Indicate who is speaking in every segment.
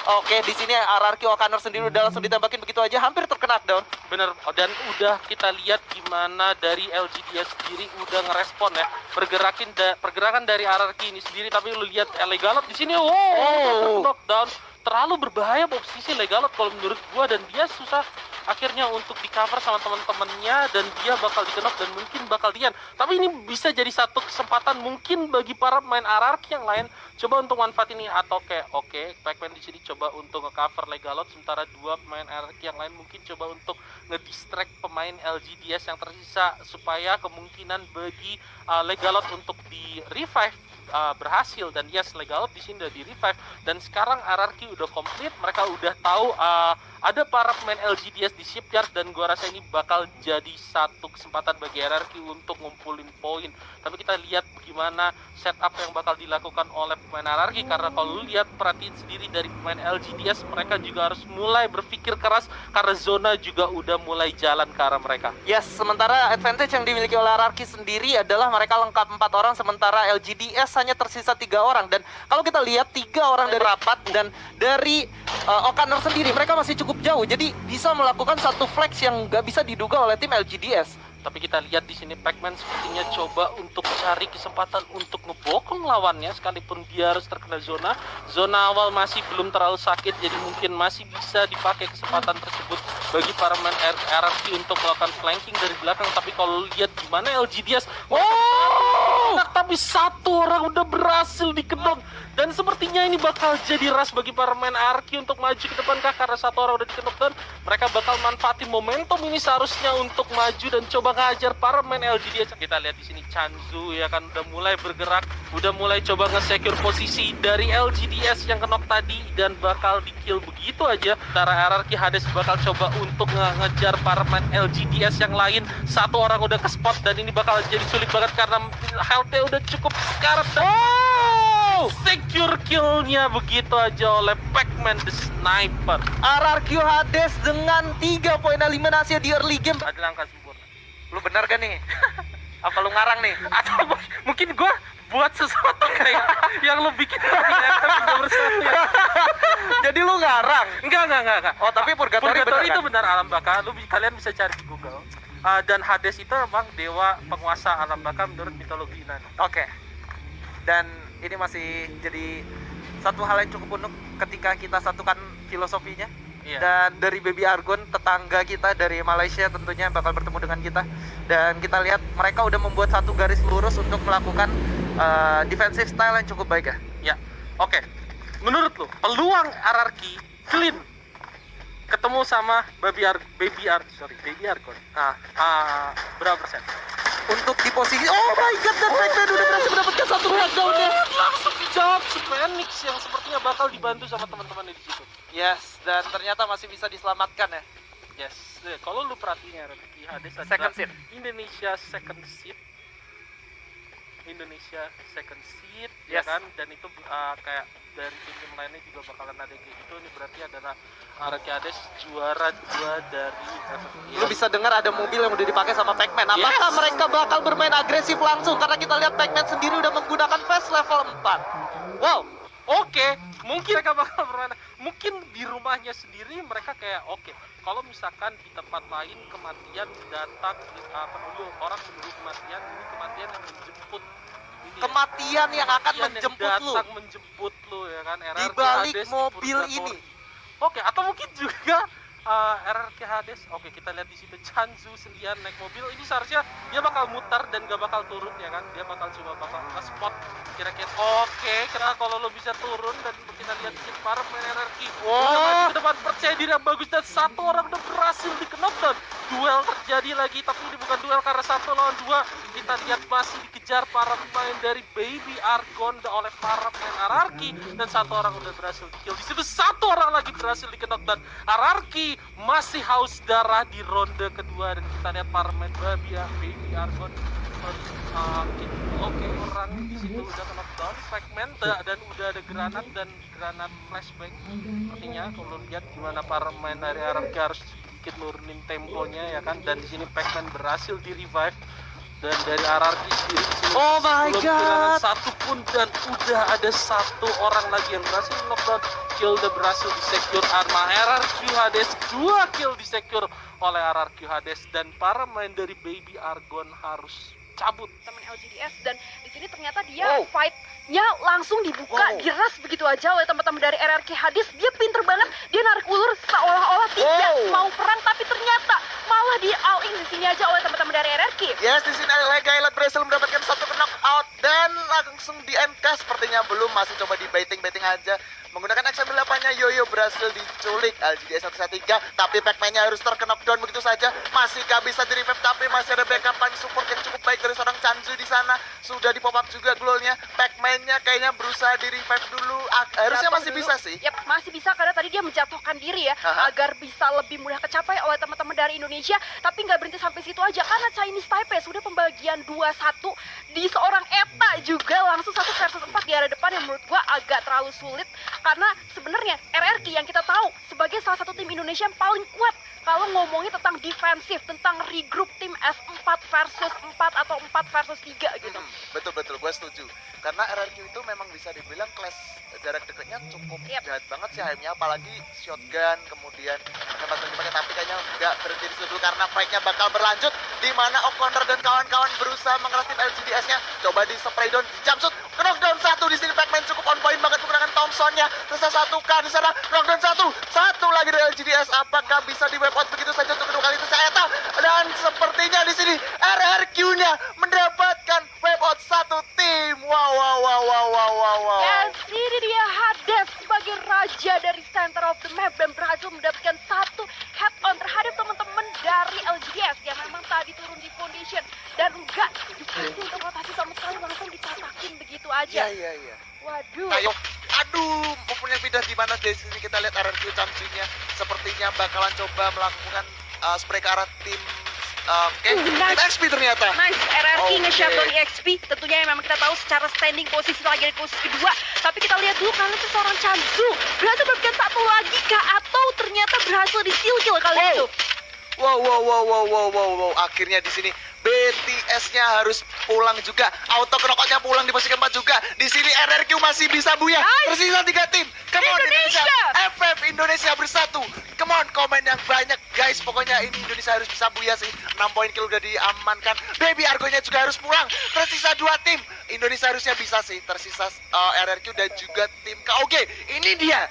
Speaker 1: Oke, di sini RRQ Okaner sendiri udah langsung ditembakin begitu aja, hampir terkena down.
Speaker 2: Bener, dan udah kita lihat gimana dari LGDS sendiri udah ngerespon ya pergerakan dari RRQ ini sendiri. Tapi lu lihat Legalot di sini, knockdown, terlalu berbahaya posisi Legalot kalau menurut gua, dan dia susah akhirnya untuk di cover sama teman-temannya, dan dia bakal dikenok dan mungkin bakal dian. Tapi ini bisa jadi satu kesempatan mungkin bagi para pemain RRQ yang lain coba untuk manfaat ini, atau kayak oke, Pac-Man di sini coba untuk nge-cover Legalot, sementara dua pemain RRQ yang lain mungkin coba untuk ngedistract pemain LGDS yang tersisa supaya kemungkinan bagi Legalot untuk di revive berhasil. Dan yes, Legalot di sini udah di revive, dan sekarang RRQ udah komplit. Mereka udah tahu ada para pemain LGDS di shipyard, dan gua rasa ini bakal jadi satu kesempatan bagi RRQ untuk ngumpulin poin. Tapi kita lihat bagaimana setup yang bakal dilakukan oleh pemain RRQ, karena kalau lu lihat perhatiin sendiri dari pemain LGDS, mereka juga harus mulai berpikir keras karena zona juga udah mulai jalan ke arah mereka.
Speaker 1: Yes, sementara advantage yang dimiliki oleh RRQ sendiri adalah mereka lengkap 4 orang, sementara LGDS hanya tersisa 3 orang. Dan kalau kita lihat 3 orang dari rapat dan dari Okaner sendiri, mereka masih cukup jauh, jadi bisa melakukan satu flex yang gak bisa diduga oleh tim LGDS.
Speaker 2: Tapi kita lihat di sini Pac-Man sepertinya coba untuk cari kesempatan untuk ngebokong lawannya, sekalipun dia harus terkena zona. Zona awal masih belum terlalu sakit, jadi mungkin masih bisa dipakai kesempatan tersebut bagi para pemain RRQ untuk melakukan flanking dari belakang. Tapi kalau lihat gimana LGDS, tapi satu orang udah berhasil dikenok, dan sepertinya ini bakal jadi rush bagi para pemain RRQ untuk maju ke depan kah, karena satu orang udah dikenok, dan mereka bakal manfaatin momentum ini seharusnya untuk maju dan coba ngajar para pemain LGDS. Kita lihat di sini Chanzu ya kan udah mulai bergerak, udah mulai coba nge-secure posisi dari LGDS yang kenok tadi, dan bakal di-kill begitu aja. Secara RRQ Hades bakal coba untuk ngejar para pemain LGDS yang lain. Satu orang udah ke spot, dan ini bakal jadi sulit banget karena health-nya udah cukup sekarat. Secure kill-nya begitu aja oleh Pac-Man the Sniper.
Speaker 1: RRQ Hades dengan 3 poin eliminasi di early game.
Speaker 2: Ada langkah sempurna.
Speaker 1: Lu benar kan nih? Apa lu ngarang nih?
Speaker 2: Atau mungkin gua buat sesuatu kayak yang lu bikin tapi bersatu ya.
Speaker 1: Jadi lu ngarang?
Speaker 2: Enggak.
Speaker 1: Oh, tapi Purgatory benar
Speaker 2: itu
Speaker 1: kan?
Speaker 2: benar alam baka. Kalian bisa cari di Google. Dan Hades itu memang dewa penguasa alam baka menurut mitologi Yunani.
Speaker 1: Oke. Dan ini masih jadi satu hal yang cukup unik ketika kita satukan filosofinya.
Speaker 2: Iya.
Speaker 1: Dan dari Baby Argon, tetangga kita dari Malaysia tentunya bakal bertemu dengan kita. Dan kita lihat mereka udah membuat satu garis lurus untuk melakukan defensive style yang cukup baik ya.
Speaker 2: Ya, oke. Menurut lu, peluang RRQ clean ketemu sama Baby Argon. Berapa persen?
Speaker 1: Untuk di posisi, oh my god, dan Pac-Man udah berhasil mendapatkan satu takedown-nya.
Speaker 2: Langsung dijawab si Phoenix yang sepertinya bakal dibantu sama teman-teman di situ.
Speaker 1: Yes, dan ternyata masih bisa diselamatkan ya.
Speaker 2: Yes, kalau lu perhatiin ya, Hades
Speaker 1: Second seed.
Speaker 2: Indonesia second seed. Ya
Speaker 1: Yes.
Speaker 2: kan, dan itu kayak dari tim lainnya juga bakalan ada kayak gitu. Ini berarti adalah RRQ Hades juara 2 dari FFI.
Speaker 1: Lu bisa dengar ada mobil yang udah dipakai sama Pac-Man. Apakah
Speaker 2: Yes.
Speaker 1: mereka bakal bermain agresif langsung? Karena kita lihat Pac-Man sendiri udah menggunakan fast level 4. Wow.
Speaker 2: Oke, mungkin mereka bakal bermain. Mungkin di rumahnya sendiri mereka kayak oke. Kalau misalkan di tempat lain kematian datang orang menunggu kematian, ini kematian yang menjemput. Ini
Speaker 1: Kematian yang akan
Speaker 2: kematian
Speaker 1: menjemput
Speaker 2: yang
Speaker 1: lu
Speaker 2: datang menjemput lu ya kan.
Speaker 1: di
Speaker 2: RRQ
Speaker 1: balik
Speaker 2: Hades,
Speaker 1: mobil
Speaker 2: Purgatory.
Speaker 1: ini.
Speaker 2: Oke, atau mungkin juga RRQ Hades. Oke, kita lihat di situ Chanzu sendirian naik mobil. Ini seharusnya dia bakal muter dan gak bakal turun ya kan. Dia bakal nge-spot kira-kira. Oke, karena kalau lo bisa turun, dan kita lihat di sini para pemain RRQ udah maju ke depan, percaya diri yang bagus, dan satu orang udah berhasil di-knock down. Duel terjadi lagi, tapi ini bukan duel karena 1 lawan 2. Kita lihat masih dikejar para pemain dari Baby Argon oleh para pemain RRQ, dan satu orang udah berhasil di-kill. Di situ satu orang lagi berhasil di-knock down. RRQ masih haus darah di ronde kedua, dan kita lihat para pemain Baby Argon. Oke, orang di situ udah knock down Pac-Man, dan udah ada granat dan granat flashbang. Artinya kalau lihat gimana para pemain dari RRQ harus sedikit nurunin temponya ya kan, dan di sini Pac-Man berhasil di revive. dan dari RRQ sendiri
Speaker 1: Oh my
Speaker 2: belum
Speaker 1: God.
Speaker 2: kehilangan satu pun, dan udah ada satu orang lagi yang berhasil knockdown. Kill udah berhasil di-secure sama RRQ Hades, 2 kill di-secure oleh RRQ Hades, dan para main dari Baby Argon harus cabut.
Speaker 3: Teman LGDS, dan di sini ternyata dia fight-nya langsung dibuka, diras begitu aja oleh teman-teman dari RRQ Hades. Dia pinter banget, dia narik ulur seolah-olah tidak mau perang, tapi ternyata malah di all in di sini aja oleh teman-teman dari RRQ.
Speaker 4: Yes, di sini Legailot berhasil mendapatkan satu knockout dan langsung di MK sepertinya belum, masih coba di baiting aja. Menggunakan XM8-nya Yoyo berhasil diculik LGDS 113, tapi Pac-Man-nya harus terknockdown begitu saja. Masih gak bisa di-revive, tapi masih ada backup support yang cukup baik dari seorang Chanzu di sana. Sudah di pop up juga glownya. Pac-Man-nya kayaknya berusaha di-revive dulu. Harusnya masih bisa sih.
Speaker 3: Yap, masih bisa karena tadi dia menjatuhkan diri ya, agar bisa lebih mudah kecapai oleh teman-teman dari Indonesia. Tapi nggak berhenti sampai situ aja, karena Chinese Taipei sudah pembagian 2-1 di seorang Eta juga langsung 1 versus 4 di area depan, yang menurut gua agak terlalu sulit. Karena sebenarnya RRQ yang kita tahu sebagai salah satu tim Indonesia yang paling kuat kalau ngomongin tentang defensif, tentang regroup tim S4 versus 4 atau 4 versus 3 gitu.
Speaker 4: Betul, gue setuju. Karena RRQ itu memang bisa dibilang kelas jarak dekatnya cukup jahat banget sih aimnya, apalagi shotgun, kemudian tembak-tembakan, tapi kayaknya nggak berhenti di situ dulu karena fight-nya bakal berlanjut, di mana O'Connor dan kawan-kawan berusaha mengeras tim LGDS-nya. Coba di spray down, di jumpsuit, knockdown 1 di sini. Pac-Man cukup on point banget menggunakan Thompson-nya. Terus 1K di sana, knockdown 1 lagi dari LGDS. Apakah bisa di wipe out begitu saja untuk kedua kali itu Eta? Dan sepertinya di sini RRQ-nya mendapatkan wipe out 1 tim. Wow.
Speaker 3: Yes, ini dia Hades sebagai raja dari center of the map dan berhasil mendapatkan 1 head on terhadap teman-teman dari LGDS yang memang tadi turun di foundation dan enggak dikasih untuk rotasi sama sekali, langsung dipatakin begitu aja.
Speaker 4: Iya.
Speaker 3: Waduh.
Speaker 4: Aduh, mempunyai pindah di mana dari sini kita lihat RRQ Champion-nya sepertinya bakalan coba melakukan spray ke arah tim tim XP ternyata.
Speaker 3: Nice, RRQ nge-shutdown EXP. Tentunya yang memang kita tahu secara standing posisi lagi di posisi kedua. Tapi kita lihat dulu karena itu seorang Chanzu berhasil mendapatkan 1 lagi kah, atau ternyata berhasil di-steal kill kali itu.
Speaker 4: Wow. Akhirnya di sini BTS-nya harus pulang juga. Auto knockout-nya pulang di posisi keempat juga. Di sini RRQ masih bisa buya. Tersisa 3 tim. Come on Indonesia. FF Indonesia bersatu. Come on, komen yang banyak guys. Pokoknya ini Indonesia harus bisa buya sih. 6 poin kill udah diamankan. Baby Argonya juga harus pulang. Tersisa 2 tim. Indonesia harusnya bisa sih. Tersisa RRQ dan juga tim KOG. Ini dia.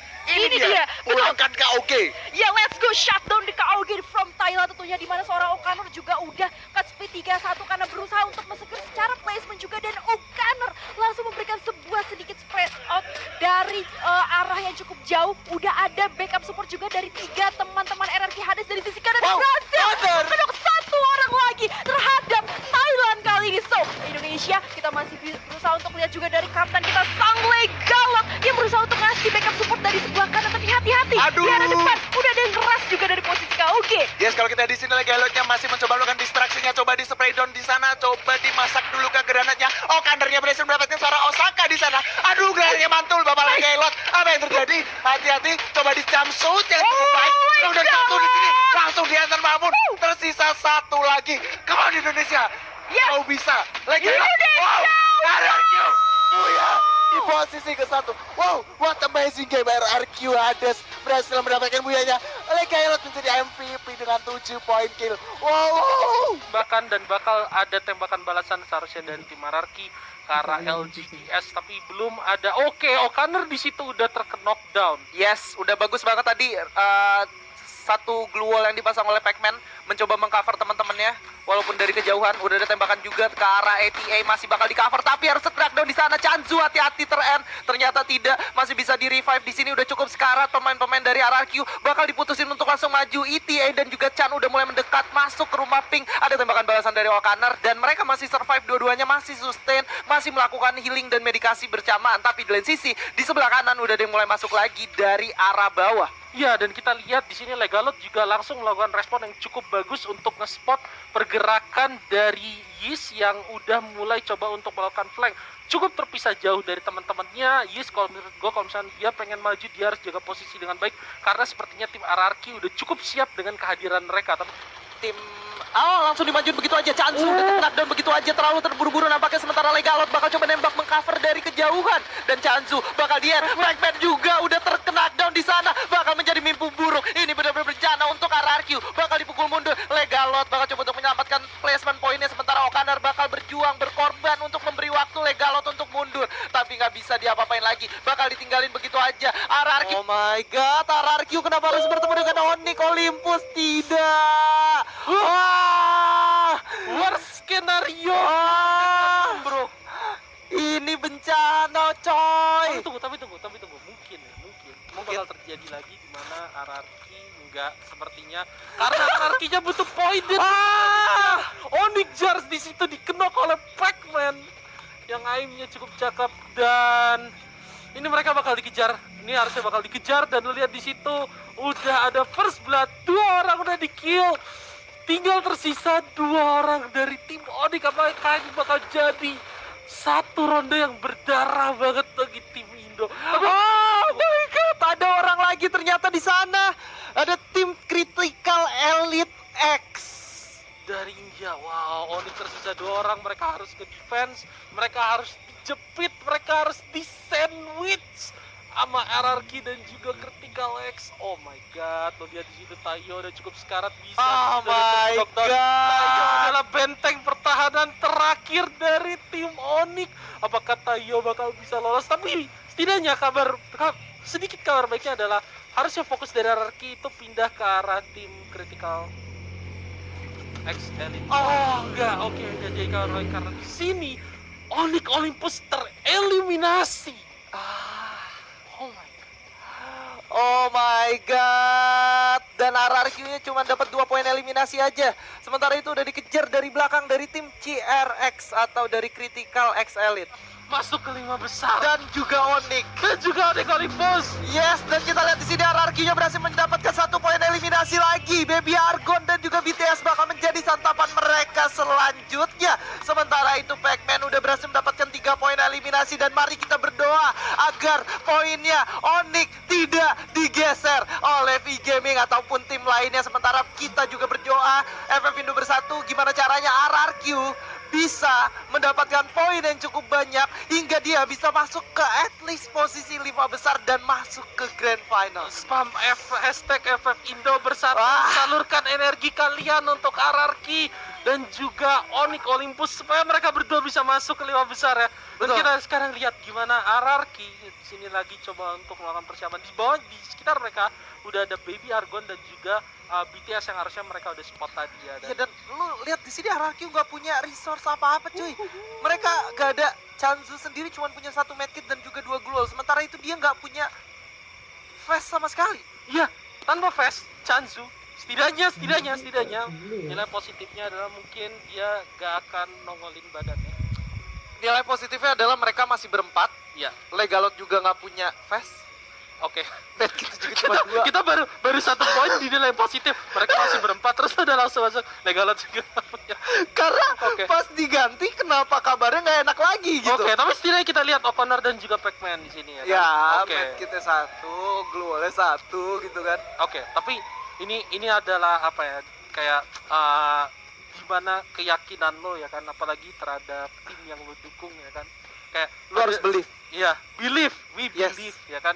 Speaker 4: Pulangkan KOG.
Speaker 3: Ya, let's go shutdown di KOG from Thailand tentunya, di mana seorang O'Connor juga udah ke speed 3-1 karena berusaha untuk mesecure secara placement juga, dan O'Connor langsung memberikan sebuah sedikit spread out dari arah yang cukup jauh. Udah ada backup support juga dari 3 teman-teman RRQ Hades dari sisi kanan. Berhasil menok 1 orang lagi terhadap Thailand kali ini. So, Indonesia kita masih berusaha untuk lihat juga dari kapten kita Sang Legalot yang berusaha untuk ngasih backup support dari sebelah kanan, tapi hati-hati di arah depan udah ada yang keras juga dari posisi KOG.
Speaker 4: Yes, kalau kita di sini lagi Galotnya masih mencoba melakukan distraksinya, coba di spray down di sana, coba dimasak dulu ke granatnya. Kandernya berhasil mendapatkan seorang Osaka di sana. Aduh, granatnya mantul Bapak lagi Galot. Apa yang terjadi? Hati-hati, coba di jumpsuit yang cukup baik. Udah 1 di sini, langsung diantar Mahmud. Tersisa 1 lagi. Come on Indonesia. Kau bisa. Lagi RRQ. Di posisi ke-1. Wow, what amazing game. RRQ Hades berhasil mendapatkan buyanya. Legailot menjadi MVP dengan 7 poin kill. Wow.
Speaker 2: Bahkan dan bakal ada tembakan balasan seharusnya dari tim RRQ ke arah LGDS, tapi belum ada. O'Connor di situ udah terknockdown.
Speaker 1: Yes, udah bagus banget tadi. Satu glue wall yang dipasang oleh Pac-Man mencoba mengcover teman-temannya, walaupun dari kejauhan. Udah ada tembakan juga ke arah ATA, masih bakal di cover tapi harus trackdown di sana. Chanzu hati-hati ternyata tidak, masih bisa di revive. Di sini udah cukup sekarat. Pemain-pemain dari RRQ bakal diputusin untuk langsung maju. ETA dan juga Chan udah mulai mendekat masuk ke rumah pink. Ada tembakan balasan dari O'Connor dan mereka masih survive, dua-duanya masih sustain, masih melakukan healing dan medikasi bersamaan. Tapi di lain sisi di sebelah kanan udah ada yang mulai masuk lagi dari arah bawah.
Speaker 2: Ya, dan kita lihat di sini Legalot juga langsung melakukan respon yang cukup bagus untuk nge-spot pergerakan dari Yis yang udah mulai coba untuk melakukan flank. Cukup terpisah jauh dari teman-temannya. Yis, kalau menurut gue, kalau misalnya dia pengen maju, dia harus jaga posisi dengan baik, karena sepertinya tim RRQ udah cukup siap dengan kehadiran mereka. Tapi
Speaker 1: tim Langsung dimajuin begitu aja. Chansu udah knockdown begitu aja, terlalu terburu-buru nampaknya. Sementara Legalot bakal coba nembak mengcover dari kejauhan, dan Chansu bakal Pac-Man juga udah terknockdown di sana, bakal menjadi mimpi buruk. Ini benar-benar bencana untuk RRQ, bakal dipukul mundur. Legalot bakal coba untuk menyelamatkan placement poinnya, sementara Okaner bakal berjuang berkorban untuk memberi waktu Legalot untuk mundur, tapi nggak bisa diapa-apain lagi, bakal ditinggalin begitu aja. RRQ, oh my god, RRQ kenapa harus bertemu dengan Onyx Olympus? Tidak. Wah,
Speaker 2: Worst skenario.
Speaker 1: bro, ini bencana coy.
Speaker 2: Tapi tunggu. Mungkin bakal terjadi lagi di mana RRQ nggak sepertinya, karena RRQ-nya butuh poin. Onyx Jars di situ dikenok oleh Pac-Man yang aimnya cukup cakep, dan ini mereka bakal dikejar. Ini harusnya bakal dikejar, dan lu lihat di situ udah ada first blood, 2 orang udah di kill. Tinggal tersisa 2 orang dari tim Onyx. Apakah ini bakal jadi satu ronde yang berdarah banget bagi tim Indo?
Speaker 1: Oh my god, ada orang lagi ternyata di sana. Ada tim Critical Elite X
Speaker 2: Dari India. Wow, Onyx tersisa 2 orang. Mereka harus ke defense, mereka harus dijepit, mereka harus di sandwich sama RRQ dan juga Critical X. Oh my god, lo lihat di situ Tayo udah cukup sekarat, bisa.
Speaker 1: Oh my god.
Speaker 2: Tayo adalah benteng pertahanan terakhir dari tim Onyx. Apakah Tayo bakal bisa lolos? Tapi setidaknya sedikit kabar baiknya adalah harusnya fokus dari RRQ itu pindah ke arah tim Critical X Elite. Oh enggak, oke, enggak jadi kabar baik karena di sini Onyx Olympus tereliminasi.
Speaker 1: Oh my god. Dan RRQ-nya cuma dapat 2 poin eliminasi aja. Sementara itu udah dikejar dari belakang dari tim CRX atau dari Critical X Elite.
Speaker 2: Masuk ke 5 besar.
Speaker 1: Dan juga Onyx.
Speaker 2: Dan juga Onyx Olympus.
Speaker 1: Yes, dan kita lihat di sini RRQ-nya berhasil mendapatkan 1 poin eliminasi lagi. Baby Argon dan juga BTS bakal menjadi santapan mereka selanjutnya. Sementara itu Pac-Man udah berhasil mendapatkan 3 poin eliminasi, dan mari kita berdoa agar poinnya Onyx tidak digeser oleh V-Gaming ataupun tim lainnya. Sementara kita juga berdoa FF Indo Bersatu, gimana caranya RRQ bisa mendapatkan poin yang cukup banyak hingga dia bisa masuk ke at least posisi 5 besar dan masuk ke Grand Final.
Speaker 2: Spam hashtag FF Indo Bersatu. Salurkan energi kalian untuk RRQ dan juga Onyx Olympus supaya mereka berdua bisa masuk ke 5 besar ya. Dan
Speaker 1: Betul.
Speaker 2: kita sekarang lihat gimana RRQ di sini lagi coba untuk melakukan persiapan. Di bawah, di sekitar mereka udah ada Baby Argon dan juga BTS yang harusnya mereka udah spot tadi ya.
Speaker 1: Ya, dan lu lihat di sini RRQ nggak punya resource apa-apa cuy. Mereka gak ada, Chanzu sendiri cuma punya 1 medkit dan juga 2 glue. Sementara itu dia nggak punya fast sama sekali.
Speaker 2: Iya, tanpa fast, Chanzu setidaknya nilai positifnya adalah mungkin dia gak akan nongolin badannya.
Speaker 1: Nilai positifnya adalah mereka masih berempat.
Speaker 2: Iya,
Speaker 1: Legalot juga nggak punya fast.
Speaker 2: oke.
Speaker 1: Medkit juga cuma 2.
Speaker 2: Kita baru 1 poin di nilai positif. Mereka masih berempat terus udah langsung masuk. Legalot juga nggak punya.
Speaker 1: Karena
Speaker 2: Oke.
Speaker 1: pas diganti kenapa kabarnya nggak enak lagi gitu.
Speaker 2: Oke, tapi setidaknya kita lihat O'Connor dan juga Pac-Man di sini ya.
Speaker 1: Ya,
Speaker 2: Kan? Oke.
Speaker 1: medkitnya 1, glue-nya 1 gitu kan.
Speaker 2: Oke, tapi ini adalah apa ya? Kayak gimana keyakinan lo ya kan, apalagi terhadap tim yang lo dukung ya kan. Kayak
Speaker 1: Lu harus believe.
Speaker 2: Iya, believe, we
Speaker 1: Yes.
Speaker 2: believe ya kan.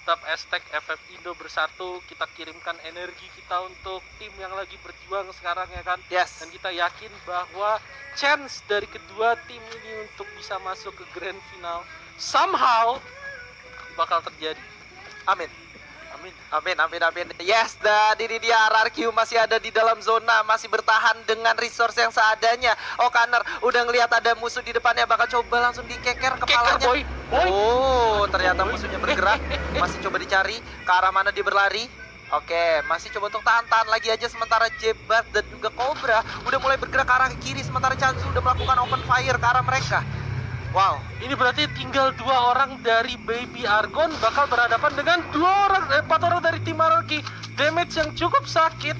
Speaker 2: Tetap hashtag FF Indo Bersatu, kita kirimkan energi kita untuk tim yang lagi berjuang sekarang ya kan.
Speaker 1: Yes.
Speaker 2: Dan kita yakin bahwa chance dari kedua tim ini untuk bisa masuk ke grand final somehow bakal terjadi.
Speaker 1: Amin.
Speaker 2: Amin.
Speaker 1: Amin. Yes, dan ini dia RRQ masih ada di dalam zona, masih bertahan dengan resource yang seadanya. O'Connor udah ngelihat ada musuh di depannya, bakal coba langsung dikeker kepalanya.
Speaker 2: boy.
Speaker 1: Oh, ternyata musuhnya bergerak. Masih coba dicari ke arah mana dia berlari. Oke, masih coba untuk tahan lagi aja. Sementara Jebat dan juga Cobra udah mulai bergerak ke arah kiri. Sementara Chanzu udah melakukan open fire ke arah mereka. Wow,
Speaker 2: Ini berarti tinggal 2 orang dari Baby Argon bakal berhadapan dengan 4 orang dari tim RRQ. Damage yang cukup sakit.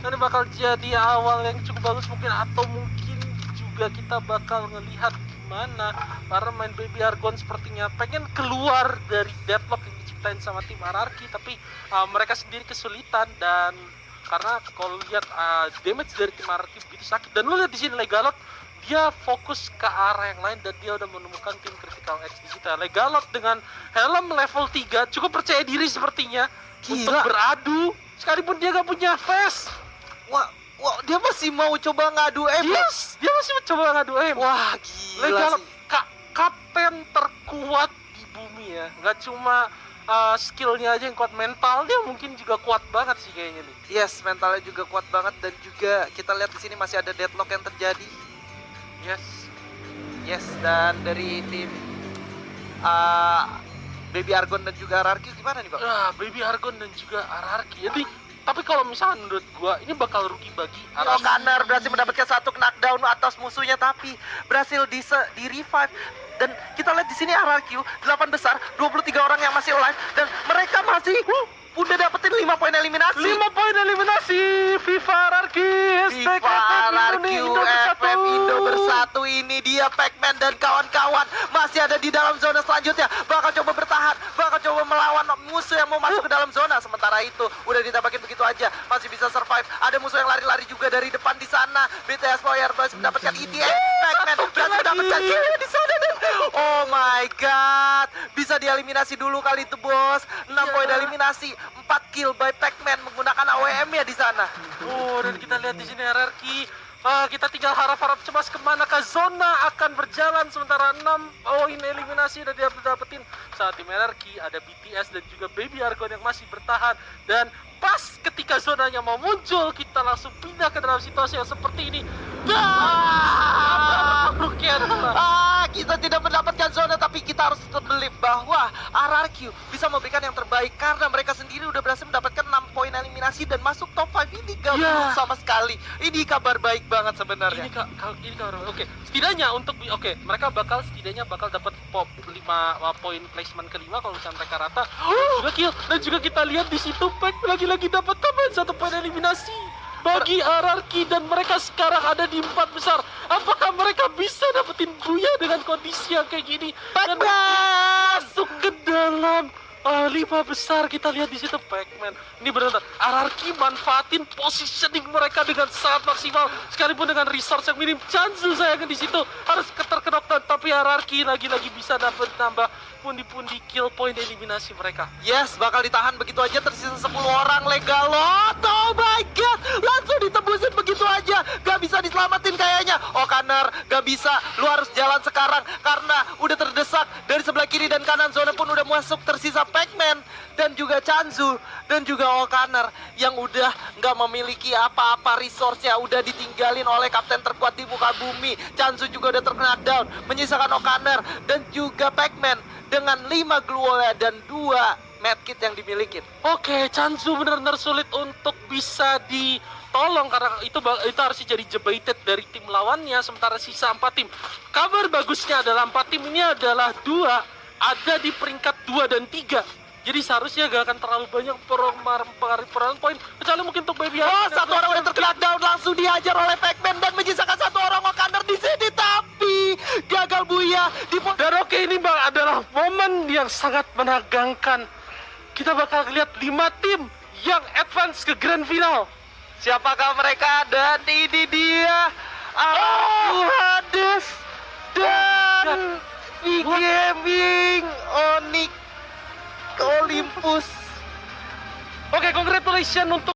Speaker 2: Dan ini bakal jadi awal yang cukup bagus mungkin, atau mungkin juga kita bakal ngelihat gimana para main Baby Argon sepertinya pengen keluar dari deadlock yang diciptain sama tim RRQ, tapi mereka sendiri kesulitan dan karena kalau lihat damage dari tim RRQ begitu sakit. Dan lu lihat di sini Legalot dia fokus ke arah yang lain dan dia udah menemukan tim Critical X di situ. Legalot dengan helm level 3 cukup percaya diri sepertinya untuk beradu sekalipun dia gak punya face.
Speaker 1: Wah, dia masih mau coba ngadu
Speaker 2: Yes, dia masih mencoba ngadu aim.
Speaker 1: Wah, gila
Speaker 2: Legalot
Speaker 1: sih.
Speaker 2: kapten terkuat di bumi ya. Nggak cuma skillnya aja yang kuat, mentalnya mungkin juga kuat banget sih kayaknya nih.
Speaker 1: Yes, mentalnya juga kuat banget dan juga kita lihat di sini masih ada deadlock yang terjadi. Yes, dan dari tim Baby Argon dan juga RRQ gimana nih, Bang?
Speaker 2: Baby Argon dan juga RRQ. Jadi, tapi kalau misalnya menurut gua ini bakal rugi bagi RRQ.
Speaker 1: O'Connor berhasil mendapatkan satu knockdown atas musuhnya tapi berhasil di revive. Dan kita lihat di sini RRQ 8 besar, 23 orang yang masih alive dan mereka masih udah dapetin 5 poin eliminasi.
Speaker 2: 5 poin eliminasi. Viva RRQ,
Speaker 1: Viva RRQ, FF Indo bersatu. Ini dia Pac-Man dan kawan-kawan masih ada di dalam zona selanjutnya. Bakal coba bertahan, bakal coba melawan musuh yang mau masuk ke dalam zona. Sementara itu udah ditabakin begitu aja, masih bisa survive. Ada musuh yang lari-lari juga dari depan di sana. BTS Warrior berhasil mendapatkan ETA. Pac-Man berhasil mendapatkan kill di sana. Oh my god, bisa dieliminasi dulu kali itu, bos. 6 poin eliminasi, 4 kill by Pac-Man menggunakan AWM ya di sana.
Speaker 2: Dan kita lihat di sini RRQ. Kita tinggal harap-harap cemas kemana ke zona akan berjalan, sementara 6 poin eliminasi udah dia dapetin. Saat tim RRQ ada BTS dan juga Baby Argon yang masih bertahan. Dan pas ketika zonanya mau muncul, kita langsung pindah ke dalam situasi yang seperti ini.
Speaker 1: Kita tidak mendapatkan zona, tapi kita harus tetap believe bahwa RRQ bisa memberikan yang terbaik karena mereka sendiri udah berhasil mendapatkan 6 poin eliminasi dan masuk top 5 ini gak buruk sama sekali. Ini kabar baik banget sebenarnya.
Speaker 2: Ini kabar oke. Setidaknya untuk mereka setidaknya bakal dapat 5 poin placement kelima kalau misalnya mereka rata. Juga kill dan juga kita lihat di situ Pac lagi-lagi dapat tambahan 1 poin eliminasi bagi RRQ dan mereka sekarang ada di 4 besar. Apakah mereka bisa dapetin Buya dengan kondisi yang kayak gini dan masuk ke dalam 5 besar? Kita lihat di situ Pac-Man. Ini benar-benar RRQ manfaatin positioning mereka dengan sangat maksimal sekalipun dengan resource yang minim. Chanzu sayangnya di situ harus terkenok, tapi RRQ lagi-lagi bisa dapat nambah pundi-pundi kill point eliminasi mereka.
Speaker 1: Yes, bakal ditahan begitu aja, tersisa 10 orang. Legalot, oh my god, langsung ditembusin begitu aja, gak bisa diselamatin kayaknya. O'Connor, gak bisa, lu harus jalan sekarang karena udah terdesak dari sebelah kiri dan kanan. Zona pun udah masuk, tersisa Pac-Man dan juga Chanzu dan juga O'Connor yang udah gak memiliki apa-apa resource-nya, udah ditinggalin oleh kapten terkuat di muka bumi. Chanzu juga udah terkena down, menyisakan O'Connor dan juga Pac-Man dengan 5 glue wall dan 2 medkit yang dimiliki.
Speaker 2: Chanzu benar-benar sulit untuk bisa ditolong karena itu harus jadi jebaited dari tim lawannya, sementara sisa 4 tim. Kabar bagusnya adalah 4 tim ini adalah 2 ada di peringkat 2 dan 3. Jadi seharusnya gak akan terlalu banyak pengaruh poin, kecuali mungkin untuk Baby Argon.
Speaker 1: Satu orang udah terkena down, langsung dihajar oleh Pac-Man dan menyisakan 1 orang O'Connor di sini, tapi gagal Buya di
Speaker 2: dan ini Bang adalah momen yang sangat menegangkan. Kita bakal lihat 5 tim yang advance ke grand final.
Speaker 1: Siapakah mereka? Dan ini dia Hades dan V-Gaming Onyx Olympus.
Speaker 2: Congratulations untuk